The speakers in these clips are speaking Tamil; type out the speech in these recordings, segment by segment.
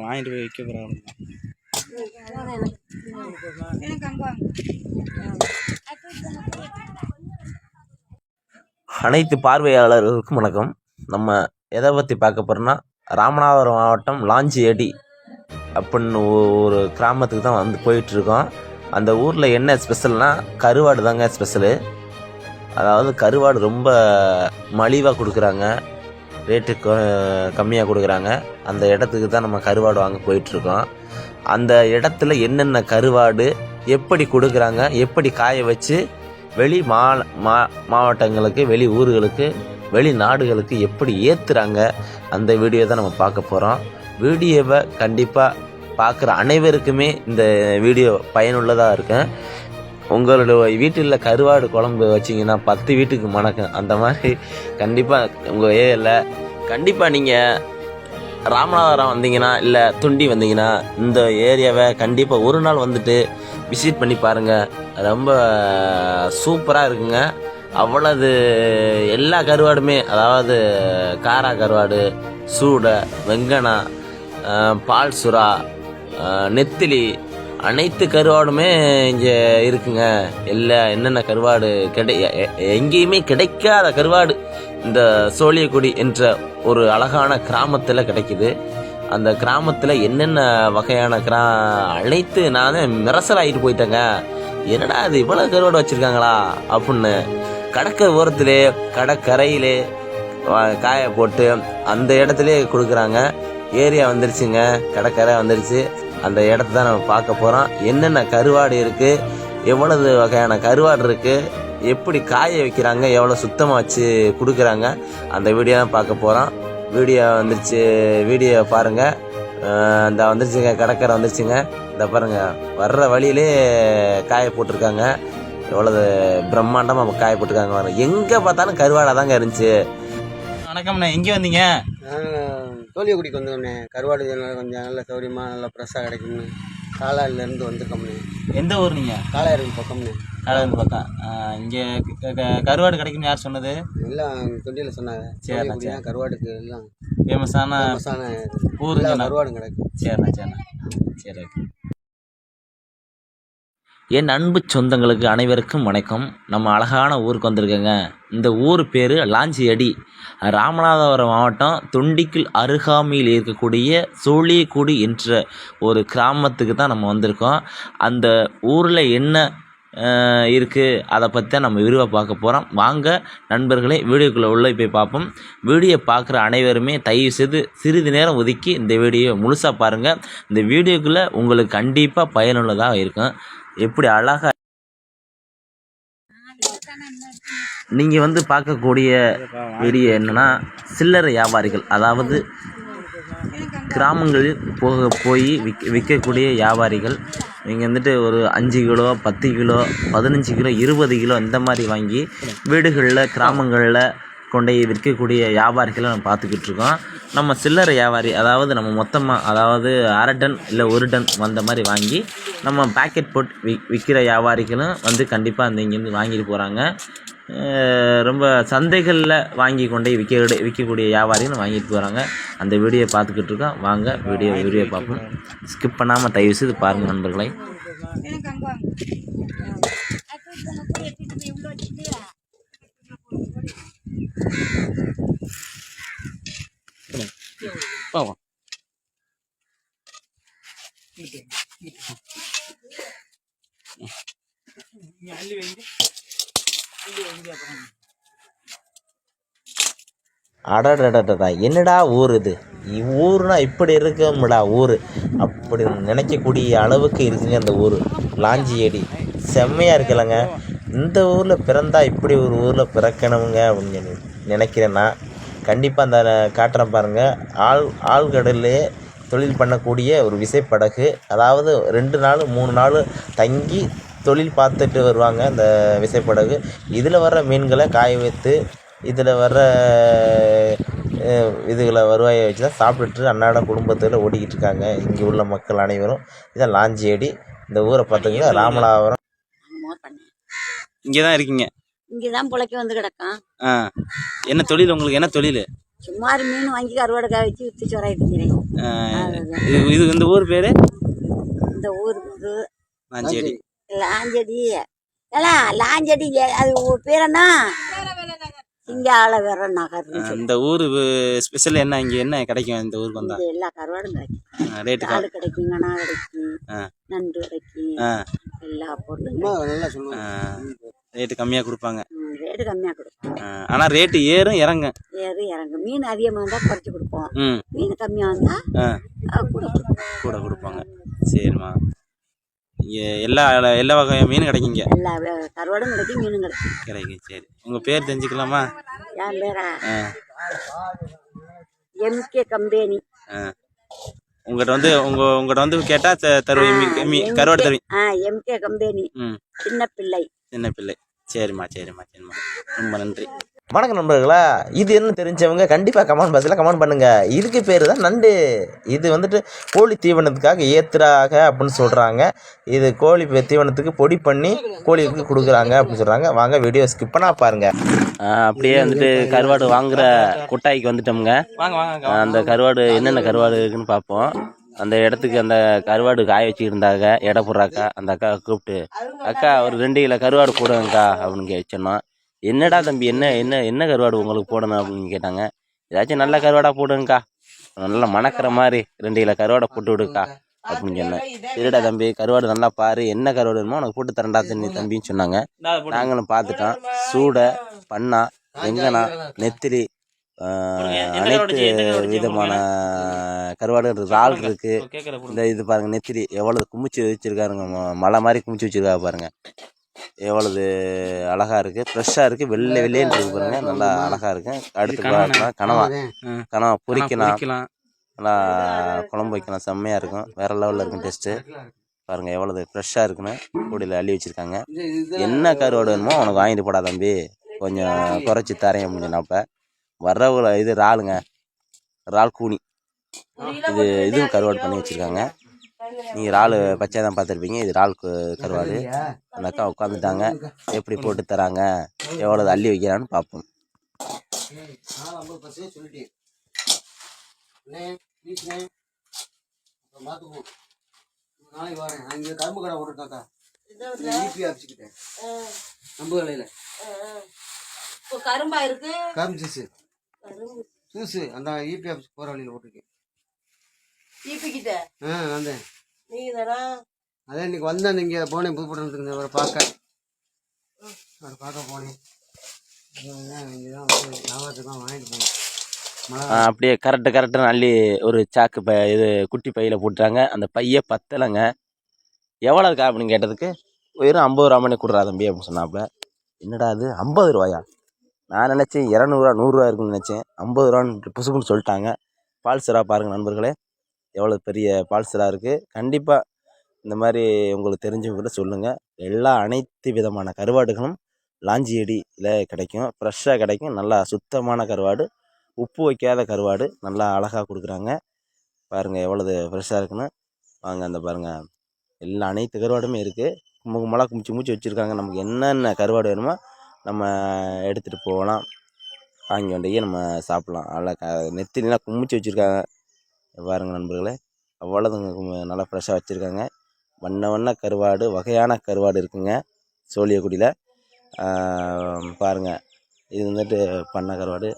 வாங்கிட்டு போய் விற்க போகிறாங்க. அனைத்து பார்வையாளர்களுக்கும் வணக்கம். நம்ம எதை பற்றி பார்க்க போகிறோம்னா, ராமநாதபுரம் மாவட்டம் லாஞ்சியடி அப்படின்னு ஒரு கிராமத்துக்கு தான் வந்து போயிட்டுருக்கோம். அந்த ஊரில் என்ன ஸ்பெஷல்னால் கருவாடு தாங்க ஸ்பெஷலு. அதாவது கருவாடு ரொம்ப மலிவாக கொடுக்குறாங்க, ரேட்டு கம்மியாக கொடுக்குறாங்க. அந்த இடத்துக்கு தான் நம்ம கருவாடு வாங்க போயிட்டுருக்கோம். அந்த இடத்துல என்னென்ன கருவாடு எப்படி கொடுக்குறாங்க, எப்படி காய வச்சு வெளி மாவட்டங்களுக்கு, வெளி ஊர்களுக்கு, வெளிநாடுகளுக்கு எப்படி ஏற்றுறாங்க, அந்த வீடியோ தான் நம்ம பார்க்க போகிறோம். வீடியோவை கண்டிப்பாக பார்க்குற அனைவருக்குமே இந்த வீடியோ பயனுள்ளதாக இருக்கும். உங்களுடைய வீட்டில் கருவாடு குழம்பு வச்சிங்கன்னா 10 வீட்டுக்கு மணக்கும். அந்த மாதிரி கண்டிப்பாக உங்கள் ஏரியாவில் கண்டிப்பாக நீங்கள் ராமநாதபுரம் வந்தீங்கன்னா, இல்லை துண்டி வந்தீங்கன்னா, இந்த ஏரியாவை கண்டிப்பாக ஒரு நாள் வந்துட்டு விசிட் பண்ணி பாருங்கள். ரொம்ப சூப்பராக இருக்குங்க. அவ்வளவு எல்லா கருவாடுமே, அதாவது காரா கருவாடு, சூடை, வெங்கனா, பால் சுறா, நெத்திலி, அனைத்து கருவாடுமே இங்கே இருக்குங்க. என்னென்ன கருவாடு எங்கேயுமே கிடைக்காத கருவாடு இந்த சோழியக்குடி என்ற ஒரு அழகான கிராமத்தில் கிடைக்குது. அந்த கிராமத்தில் என்னென்ன வகையான அனைத்து நான் மிரசல் ஆகிட்டு போயிட்டேங்க. என்னடா அது இவ்வளோ கருவாடு வச்சுருக்காங்களா அப்படின்னு. கடற்கரை ஓரத்திலே, கடற்கரையிலே காய போட்டு அந்த இடத்துல கொடுக்குறாங்க. ஏரியா வந்துருச்சுங்க, கடற்கரை வந்துருச்சு. அந்த இடத்த தான் நம்ம பார்க்க போகிறோம். என்னென்ன கருவாடு இருக்குது, எவ்வளவு வகையான கருவாடு இருக்குது, எப்படி காய வைக்கிறாங்க, எவ்வளோ சுத்தமாக வச்சு கொடுக்குறாங்க, அந்த வீடியோ தான் பார்க்க போகிறோம். வீடியோ வந்துருச்சு, வீடியோ பாருங்கள். இந்த வந்துருச்சுங்க, கடற்கரை வந்துருச்சுங்க. இந்த பாருங்கள், வர்ற வழியிலே காய போட்டிருக்காங்க. எவ்வளவு பிரம்மாண்டமாக காய போட்டிருக்காங்க. எங்கே பார்த்தாலும் கருவாடாக தாங்க இருந்துச்சு. வணக்கம்ண்ணே, எங்கே வந்தீங்க? சோழியக்குடிக்கு வந்தோம்ண்ணே. கருவாடு கொஞ்சம் நல்ல சௌரியமாக நல்லா ஃப்ரெஷ்ஷாக கிடைக்கும்ண்ணே. காலாயிலேருந்து வந்திருக்கோம்ண்ணே. எந்த ஊர் நீங்கள்? காலாயிரம் பக்கம்ண்ணே. காலாயிரம் பக்கம். இங்கே கருவாடு கிடைக்கும்னு யார் சொன்னது? எல்லாம் தொண்டியில் சொன்னாங்க. சரி, கருவாடுக்கு எல்லாம் ஃபேமஸான ஊர் கருவாடும் கிடைக்கும். சரிண்ணா. சரி, ஓகே. என் அன்பு சொந்தங்களுக்கு அனைவருக்கும் வணக்கம். நம்ம அழகான ஊருக்கு வந்திருக்கேங்க. இந்த ஊர் பேர் லாஞ்சியடி, ராமநாதபுரம் மாவட்டம் தொண்டிக்கு அருகாமையில் இருக்கக்கூடிய சோழியக்குடி என்ற ஒரு கிராமத்துக்கு தான் நம்ம வந்திருக்கோம். அந்த ஊரில் என்ன இருக்குது அதை பற்றி தான் நம்ம விரிவாக பார்க்க போகிறோம். வாங்க நண்பர்களே, வீடியோக்குள்ளே உள்ளே போய் பார்ப்போம். வீடியோ பார்க்குற அனைவருமே தயவு செய்து சிறிது நேரம் ஒதுக்கி இந்த வீடியோ முழுசாக பாருங்கள். இந்த வீடியோக்குள்ளே உங்களுக்கு கண்டிப்பாக பயனுள்ளதாக இருக்கும். எப்படி அழகாக நீங்கள் வந்து பார்க்கக்கூடிய வீடியோ என்னென்னா, சில்லறை வியாபாரிகள், அதாவது கிராமங்களில் போய் விற்கக்கூடிய வியாபாரிகள். நீங்கள் வந்துட்டு ஒரு 5 கிலோ, 10 கிலோ, 15 கிலோ, 20 கிலோ இந்த மாதிரி வாங்கி வீடுகளில், கிராமங்களில் கொண்டு விற்கக்கூடிய வியாபாரிகளை நம்ம பார்த்துக்கிட்டு இருக்கோம். நம்ம சில்லறை வியாபாரி, அதாவது நம்ம மொத்தமாக, அதாவது 1/2 டன் இல்லை 1 டன் வந்த மாதிரி வாங்கி நம்ம பேக்கெட் போட்டு விற்கிற வியாபாரிகளும் வந்து கண்டிப்பாக அந்த இங்கேருந்து வாங்கிட்டு போகிறாங்க. ரொம்ப சந்தைகளில் வாங்கி கொண்டு விற்கக்கூடிய வியாபாரிகளும் வாங்கிட்டு போகிறாங்க. அந்த வீடியோ பார்த்துக்கிட்டு இருக்கோம். வாங்க வீடியோ பார்ப்போம். ஸ்கிப் பண்ணாமல் தயவு செய்து பாருங்கள் நண்பர்களை. அடடடடா, என்னடா ஊர் இது? ஊர்னா இப்படி இருக்கும்டா ஊர் அப்படி நினைக்கக்கூடிய அளவுக்கு இருக்குங்க அந்த ஊர் லாஞ்சியடி. செம்மையாக இருக்கலங்க. இந்த ஊரில் பிறந்தா இப்படி ஒரு ஊரில் பிறக்கணுங்க அப்படின்னு நினைக்கிறேன்னா, கண்டிப்பாக அந்த காட்டுறேன் பாருங்கள். ஆழ்கடல்லே தொழில் பண்ணக்கூடிய ஒரு விசைப்படகு, அதாவது 2 நாள் 3 நாள் தங்கி தொழில் பார்த்துட்டு வருவாங்க அந்த விசைப்படகு. இதில் வர்ற மீன்களை காய வைத்து, இதில் வர்ற இதுகளை வருவாயை வச்சு தான் சாப்பிட்டுட்டு அன்றாட குடும்பத்தில் ஓடிக்கிட்டு இருக்காங்க இங்கே உள்ள மக்கள் அனைவரும். இதான் லாஞ்சியடி. இந்த ஊரை பார்த்தீங்கன்னா ராமநாதபுரம். இங்கே தான் இருக்கீங்க? இங்கே தான் பிழைக்க வந்து கிடக்கான். என்ன தொழில் உங்களுக்கு? என்ன தொழில்? சுமார் மீன் வாங்கி கருவாடு காய வச்சு விற்று சொராயிட்டுக்கிறேன். இது இந்த ஊர் பேர் இந்த ஊர் பேரு லாஞ்சேடி. லாஞ்செடி. ஏலாம் லாஞ்செடி அது பேர் என்ன? சிங்கால வேற நகர். இந்த ஊர் ஸ்பெஷல் என்ன? இங்கே என்ன கிடைக்கும் இந்த ஊருக்கு வந்தா? எல்லா கருவாடும் கிடைக்கும். ரேட்டு காடு கிடைக்கும், கணா கிடைக்கும், நண்டு கிடைக்கும், எல்லா பொருளும் நல்லா சொல்லுவாங்க. ரேட்டு கம்மியாக கொடுப்பாங்க. ரேட்டு கம்மியாக கொடுப்போம். ஆனால் ரேட்டு ஏறும் இறங்கும். இறங்கும். மீன் அதிகமாக இருந்தால் குறைச்சி கொடுப்போம். மீன் கம்மியாக இருந்தால் கூட கொடுப்பாங்க. சரிம்மா. இங்கே எல்லா வகை மீன் கிடைக்குங்க. எல்லா கருவாடும் கிடைக்கும், மீனும் கிடைக்கும். சரி, உங்கள் பேர் தெரிஞ்சுக்கலாமா? என் பேரா எம்கே கம்பெனி. உங்கள்கிட்ட வந்து கேட்டால் தருவீங்க, கருவாடு தருவீங்க. MK company. சின்ன பிள்ளை. சரிம்மா. ரொம்ப நன்றி. வணக்கம் நண்பர்களா, இது என்ன தெரிஞ்சவங்க கண்டிப்பாக கமெண்ட் பாக்ஸில் கமெண்ட் பண்ணுங்கள். இதுக்கு பேர் தான் நண்டு. இது வந்துட்டு கோழி தீவனத்துக்காக ஏத்துறாங்க அப்படின்னு சொல்கிறாங்க. இது கோழி தீவனத்துக்கு பொடி பண்ணி கோழிக்கு கொடுக்குறாங்க அப்படின்னு சொல்கிறாங்க. வாங்க வீடியோ ஸ்கிப் பண்ணால் பாருங்கள். அப்படியே வந்துட்டு கருவாடு வாங்குகிற கொட்டாய்க்கு வந்துட்டோமுங்க. அந்த கருவாடு என்னென்ன கருவாடு இருக்குன்னு பார்ப்போம். அந்த இடத்துக்கு அந்த கருவாடு காய வச்சுருந்தாங்க எடை போடுறாக்கா. அந்த அக்கா கூப்பிட்டு, அக்கா ஒரு 2 கிலோ கருவாடு போடுங்கக்கா அப்படின்னு சொன்னோம். என்னடா தம்பி, என்ன கருவாடு உங்களுக்கு போடணும் அப்படின்னு கேட்டாங்க. ஏதாச்சும் நல்ல கருவாடாக போடுங்கக்கா, நல்லா மணக்கிற மாதிரி 2 கிலோ கருவாடை போட்டு விடுக்கா அப்படின்னு சொன்னேன். சரிடா தம்பி, கருவாடு நல்லா பாரு, என்ன கருவாடு வேணுமோ உனக்கு போட்டு தரேன்டா தம்பின்னு சொன்னாங்க. நாங்களும் பார்த்துட்டோம். சூடை, பண்ணா, வெங்கனா, நெத்திலி, அனைத்து விதமான கருவாடு இறால் இருக்கு. இது பாருங்க, நெத்திலி எவ்வளவு குமிச்சு வச்சிருக்காருங்க, மலை மாதிரி குமிச்சு வச்சிருக்காரு பாருங்க. எவ்வளவு அழகா இருக்கு, ஃப்ரெஷ்ஷா இருக்கு, வெள்ளைன்னு இருக்கு பாருங்க, நல்லா அழகா இருக்கு. அடுத்து கனவா பொரிக்கலாம், நல்லா குழம்பு வைக்கலாம், செம்மையா இருக்கும், வேற லெவல்ல இருக்கும் டேஸ்ட்டு. பாருங்க எவ்வளவு ஃப்ரெஷ்ஷா இருக்குன்னு கூடையில் அள்ளி வச்சிருக்காங்க. என்ன கருவாடு வேணுமோ உனக்கு வாங்கிட்டு போடா தம்பி, கொஞ்சம் குறைச்சி தரேன் அப்படின்னாப்ப. வர்றவங்கள இது இறாலுங்க, இறால் கூனி. இதுவும் கருவாடு பண்ணி வச்சுருக்காங்க. நீங்கள் இறால் பச்சை தான் பார்த்துருப்பீங்க, இது இறால் கருவாடு. அந்த அக்கா உட்காந்துட்டாங்க, எப்படி போட்டு தராங்க, எவ்வளோ அள்ளி வைக்கிறான்னு பார்ப்போம். கரும்பு கடை ஓட்டுட்டாக்கா நம்பு கடையில் கரும்பா இருக்கு, கரும்பு ஜூஸு அந்த இபி ஆஃபீஸ் போகிற வழியில் போட்டிருக்கேன். ஈபிக்கிட்ட வந்தேன். நீங்க தானா? அதான் இன்னைக்கு வந்தேன். இங்கே போனேன் புதுப்பட்டணத்துக்கு அவரை பார்க்க போனேன். இங்கே தான் வியாபாரத்துக்கு வாங்கிட்டு போனேன். அப்படியே கரெக்டுன்னு அள்ளி ஒரு சாக்கு இது குட்டி பையில் போட்டுறாங்க. அந்த பையை பத்தலைங்க. எவ்வளோ இருக்கா அப்படின்னு கேட்டதுக்கு, வெறும் 50 ரூபா மணி கொடுறா தம்பி அப்படின்னு சொன்னாப்புல. என்னடா அது 50 ரூபாயா? நான் நினச்சேன் 200 100 இருக்குன்னு நினச்சேன். 50 ரூபான்னு புசுக்குன்னு சொல்லிட்டாங்க. பால்சரா பாருங்கள் நண்பர்களே, எவ்வளோ பெரிய பால்சரா இருக்குது. கண்டிப்பாக இந்த மாதிரி உங்களுக்கு தெரிஞ்சவங்ககிட்ட சொல்லுங்கள். அனைத்து விதமான கருவாடுகளும் லாஞ்சியடியில் கிடைக்கும், ஃப்ரெஷ்ஷாக கிடைக்கும். நல்லா சுத்தமான கருவாடு, உப்பு வைக்காத கருவாடு, நல்லா அழகாக கொடுக்குறாங்க. பாருங்கள் எவ்வளவு ஃப்ரெஷ்ஷாக இருக்குன்னு. வாங்க அந்த பாருங்கள், அனைத்து கருவாடுமே இருக்குது. மழை குமிச்சு வச்சுருக்காங்க. நமக்கு என்னென்ன கருவாடு வேணுமோ நம்ம எடுத்துகிட்டு போகலாம், வாங்கி வண்டிக்கு நம்ம சாப்பிட்லாம். நல்லா நெத்திலாம் குமிச்சு வச்சுருக்காங்க பாருங்கள் நண்பர்களே. அவ்வளோதுங்க, நல்லா ஃப்ரெஷ்ஷாக வச்சுருக்காங்க. வண்ண கருவாடு, வகையான கருவாடு இருக்குங்க சோழியக்குடியில். பாருங்கள், இது வந்துட்டு பண்ணை கருவாடு,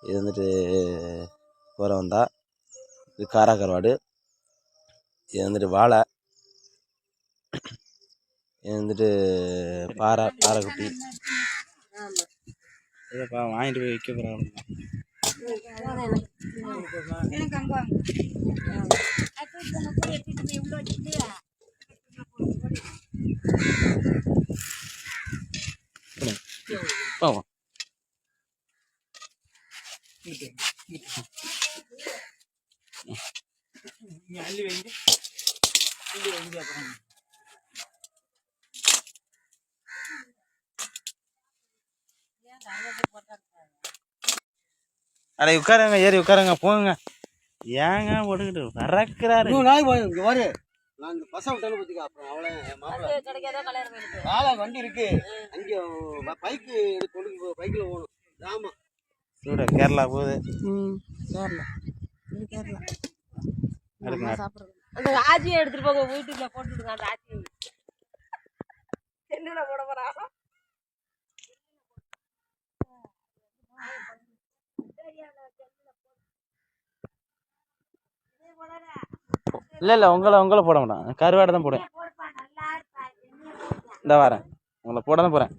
இது வந்துட்டு கோரவந்தா, இது காரா கருவாடு, இது வந்துட்டு வாழை, இது வந்துட்டு பாறைக்குட்டி. இதப்பா வாங்கிட்டு போய் விற்க போகிறாங்க. போவோம். அள்ளி வைங்க அப்புறம் அடே உட்காருங்க, ஏறி உட்காருங்க, போங்க. ஏங்க போட்டுக்கிட்டு பறக்கிறாரு. நான் இந்த பசங்க விட்டாலும் பார்த்துக்க. அப்புறம் அவளை மாப்பிள்ள வண்டி இருக்கு, அங்கே பைக்கு கொண்டு பைக்கில் போகணும். ஆமாம், சூட கேரளா போகுது. கேரளா இது கேரளா எடுங்க. அந்த ஆச்சியை எடுத்துட்டு போங்க வீட்டுல போட்டு விடுங்க அந்த ஆச்சி செல்லுல போட போறா இல்லை உங்களை போட மாட்டேன், கருவாடை தான் போடுவேன். இந்த வரேன், உங்களை போட தான் போகிறேன்.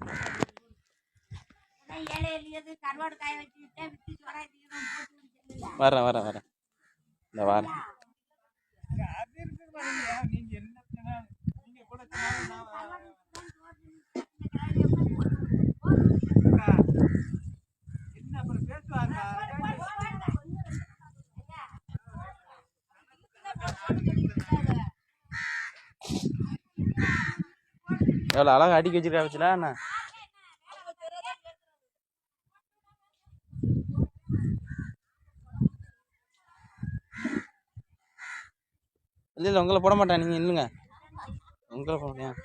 வரேன் இந்த வரேன். எவ்வளோ அழகா அடிக்க வச்சிருக்கா வச்சுல அண்ணா. இல்லை உங்களை போட மாட்டேன், நீங்கள் இல்லைங்க, உங்களை போட மாட்டேன்.